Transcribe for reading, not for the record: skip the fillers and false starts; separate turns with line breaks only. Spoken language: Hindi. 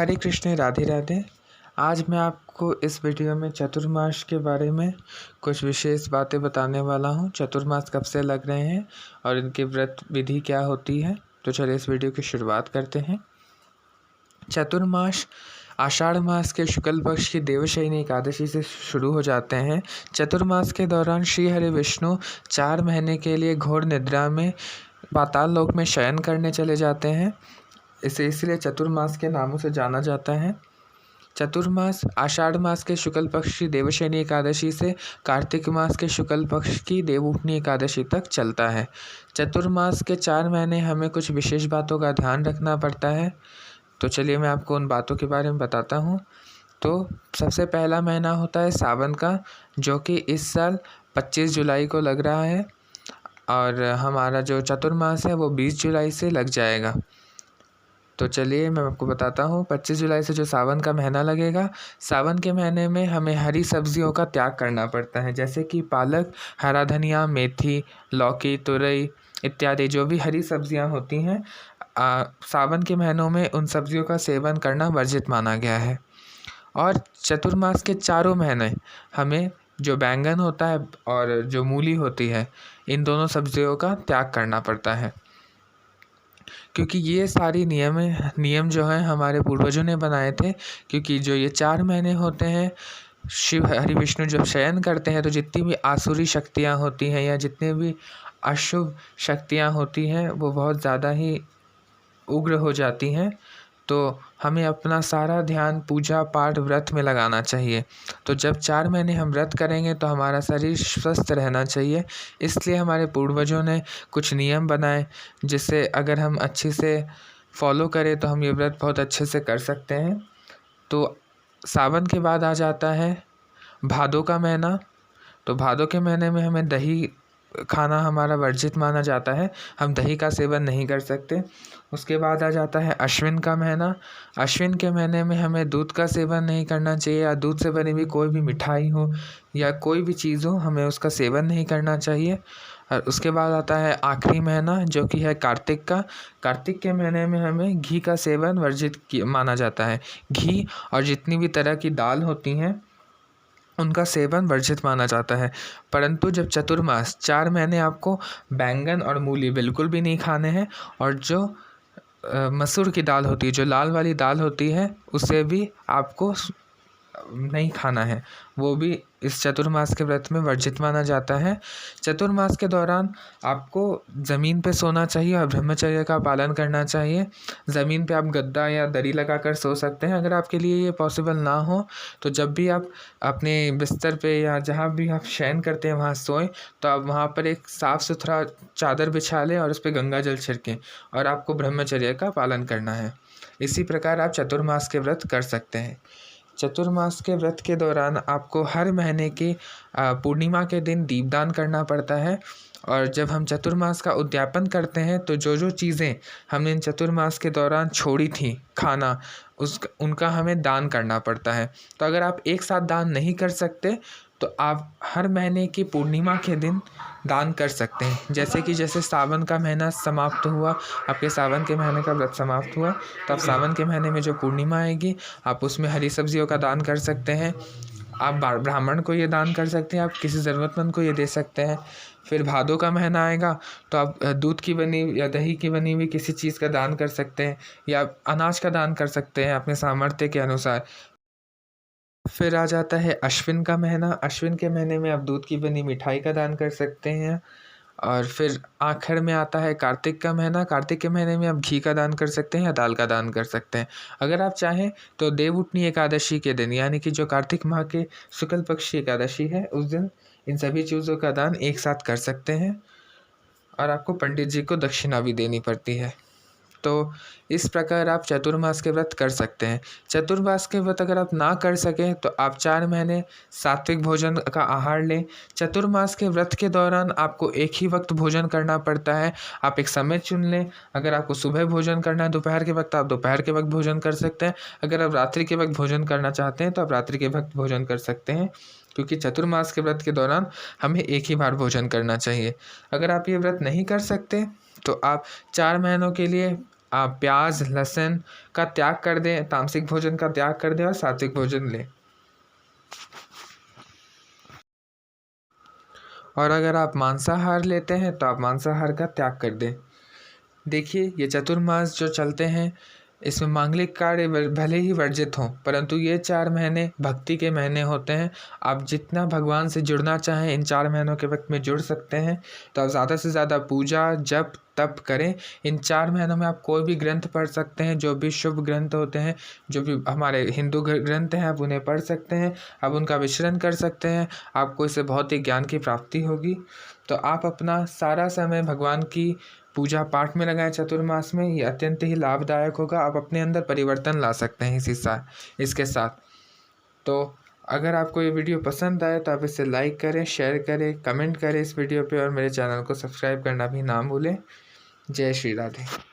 हरे कृष्ण राधे राधे। आज मैं आपको इस वीडियो में चतुर्मास के बारे में कुछ विशेष बातें बताने वाला हूँ। चतुर्मास कब से लग रहे हैं और इनकी व्रत विधि क्या होती है। तो चलिए इस वीडियो की शुरुआत करते हैं। चतुर्मास आषाढ़ मास के शुक्ल पक्ष की देवशयनी एकादशी से शुरू हो जाते हैं। चतुर्मास के दौरान श्री हरि विष्णु 4 महीने के लिए घोर निद्रा में पाताल लोक में शयन करने चले जाते हैं। इसे इसलिए चतुर्मास के नामों से जाना जाता है। चतुर्मास आषाढ़ मास के शुक्ल पक्ष की देवशयनी एकादशी से कार्तिक मास के शुक्ल पक्ष की देवउठनी एकादशी तक चलता है। चतुर्मास के 4 महीने हमें कुछ विशेष बातों का ध्यान रखना पड़ता है। तो चलिए मैं आपको उन बातों के बारे में बताता हूँ। तो सबसे पहला महीना होता है सावन का, जो कि इस साल 25 जुलाई को लग रहा है और हमारा जो चतुर्मास है वो 20 जुलाई से लग जाएगा। तो चलिए मैं आपको बताता हूँ। 25 जुलाई से जो सावन का महीना लगेगा, सावन के महीने में हमें हरी सब्जियों का त्याग करना पड़ता है, जैसे कि पालक, हरा धनिया, मेथी, लौकी, तुरई इत्यादि जो भी हरी सब्जियाँ होती हैं, सावन के महीनों में उन सब्जियों का सेवन करना वर्जित माना गया है। और चतुर्मास के चारों महीने हमें जो बैंगन होता है और जो मूली होती है, इन दोनों सब्जियों का त्याग करना पड़ता है, क्योंकि ये सारी नियम जो हैं हमारे पूर्वजों ने बनाए थे। क्योंकि जो ये 4 महीने होते हैं, शिव हरि विष्णु जब शयन करते हैं तो जितनी भी आसुरी शक्तियाँ होती हैं या जितने भी अशुभ शक्तियाँ होती हैं वो बहुत ज़्यादा ही उग्र हो जाती हैं। तो हमें अपना सारा ध्यान पूजा पाठ व्रत में लगाना चाहिए। तो जब 4 महीने हम व्रत करेंगे तो हमारा शरीर स्वस्थ रहना चाहिए। इसलिए हमारे पूर्वजों ने कुछ नियम बनाए, जिससे अगर हम अच्छे से फॉलो करें तो हम ये व्रत बहुत अच्छे से कर सकते हैं। तो सावन के बाद आ जाता है भादों का महीना। तो भादों के महीने में हमें दही खाना हमारा वर्जित माना जाता है, हम दही का सेवन नहीं कर सकते। उसके बाद आ जाता है अश्विन का महीना। अश्विन के महीने में हमें दूध का सेवन नहीं करना चाहिए, या दूध से बनी हुई कोई भी मिठाई हो या कोई भी चीज़ हो, हमें उसका सेवन नहीं करना चाहिए। और उसके बाद आता है आखिरी महीना, जो कि है कार्तिक का। कार्तिक के महीने में हमें घी का सेवन वर्जित माना जाता है। घी और जितनी भी तरह की दाल होती हैं उनका सेवन वर्जित माना जाता है। परंतु जब चतुर्मास 4 महीने आपको बैंगन और मूली बिल्कुल भी नहीं खाने हैं, और जो मसूर की दाल होती है, जो लाल वाली दाल होती है, उसे भी आपको नहीं खाना है, वो भी इस चतुर्मास के व्रत में वर्जित माना जाता है। चतुर्मास के दौरान आपको ज़मीन पे सोना चाहिए और ब्रह्मचर्य का पालन करना चाहिए। ज़मीन पे आप गद्दा या दरी लगाकर सो सकते हैं। अगर आपके लिए ये पॉसिबल ना हो तो जब भी आप अपने बिस्तर पे या जहाँ भी आप शयन करते हैं वहाँ सोएं, तो आप वहाँ पर एक साफ़ सुथरा चादर बिछा लें और उस पर गंगा जल छिड़कें, और आपको ब्रह्मचर्य का पालन करना है। इसी प्रकार आप चतुर्मास के व्रत कर सकते हैं। चतुर्मास के व्रत के दौरान आपको हर महीने की पूर्णिमा के दिन दीपदान करना पड़ता है। और जब हम चतुर्मास का उद्यापन करते हैं तो जो जो चीज़ें हमने इन चतुर्मास के दौरान छोड़ी थी खाना, उनका हमें दान करना पड़ता है। तो अगर आप एक साथ दान नहीं कर सकते तो आप हर महीने की पूर्णिमा के दिन दान कर सकते हैं। जैसे सावन का महीना समाप्त हुआ, आपके सावन के महीने का व्रत समाप्त हुआ, तो आप सावन के महीने में जो पूर्णिमा आएगी आप उसमें हरी सब्जियों का दान कर सकते हैं। आप ब्राह्मण को ये दान कर सकते हैं, आप किसी ज़रूरतमंद को ये दे सकते हैं। फिर भादों का महीना आएगा तो आप दूध की बनी या दही की बनी हुई किसी चीज़ का दान कर सकते हैं, या अनाज का दान कर सकते हैं अपने सामर्थ्य के अनुसार। फिर आ जाता है अश्विन का महीना। अश्विन के महीने में आप दूध की बनी मिठाई का दान कर सकते हैं। और फिर आखिर में आता है कार्तिक का महीना। कार्तिक के महीने में आप घी का दान कर सकते हैं या दाल का दान कर सकते हैं। अगर आप चाहें तो देवउठनी एकादशी के दिन, यानी कि जो कार्तिक माह के शुक्ल पक्ष की एकादशी है, उस दिन इन सभी चीज़ों का दान एक साथ कर सकते हैं, और आपको पंडित जी को दक्षिणा भी देनी पड़ती है। तो इस प्रकार आप चतुर्मास के व्रत कर सकते हैं। चतुर्मास के व्रत अगर आप ना कर सकें तो आप 4 महीने सात्विक भोजन का आहार लें। चतुर्मास के व्रत के दौरान आपको एक ही वक्त भोजन करना पड़ता है। आप एक समय चुन लें। अगर आपको सुबह भोजन करना है दोपहर के वक्त, आप दोपहर के वक्त भोजन कर सकते हैं। अगर आप रात्रि के वक्त भोजन करना चाहते हैं तो आप रात्रि के वक्त भोजन कर सकते हैं, क्योंकि चतुर्मास के व्रत के दौरान हमें एक ही बार भोजन करना चाहिए। अगर आप ये व्रत नहीं कर सकते तो आप 4 महीनों के लिए आप प्याज लहसुन का त्याग कर दें, तामसिक भोजन का त्याग कर दें और सात्विक भोजन लें। और अगर आप मांसाहार लेते हैं तो आप मांसाहार का त्याग कर दें। देखिए, ये चतुर्मास जो चलते हैं इसमें मांगलिक कार्य भले ही वर्जित हों, परंतु ये 4 महीने भक्ति के महीने होते हैं। आप जितना भगवान से जुड़ना चाहें इन 4 महीनों के वक्त में जुड़ सकते हैं। तो आप ज़्यादा से ज़्यादा पूजा जप तप करें। इन 4 महीनों में आप कोई भी ग्रंथ पढ़ सकते हैं, जो भी शुभ ग्रंथ होते हैं, जो भी हमारे हिंदू ग्रंथ हैं, आप उन्हें पढ़ सकते हैं, आप उनका विचरण कर सकते हैं। आपको इससे बहुत ही ज्ञान की प्राप्ति होगी। तो आप अपना सारा समय भगवान की पूजा पाठ में लगाएं चतुर्मास में। ये अत्यंत ही लाभदायक होगा। आप अपने अंदर परिवर्तन ला सकते हैं इसके साथ। तो अगर आपको ये वीडियो पसंद आए तो आप इसे लाइक करें, शेयर करें, कमेंट करें इस वीडियो पे और मेरे चैनल को सब्सक्राइब करना भी ना भूलें। जय श्री राधे।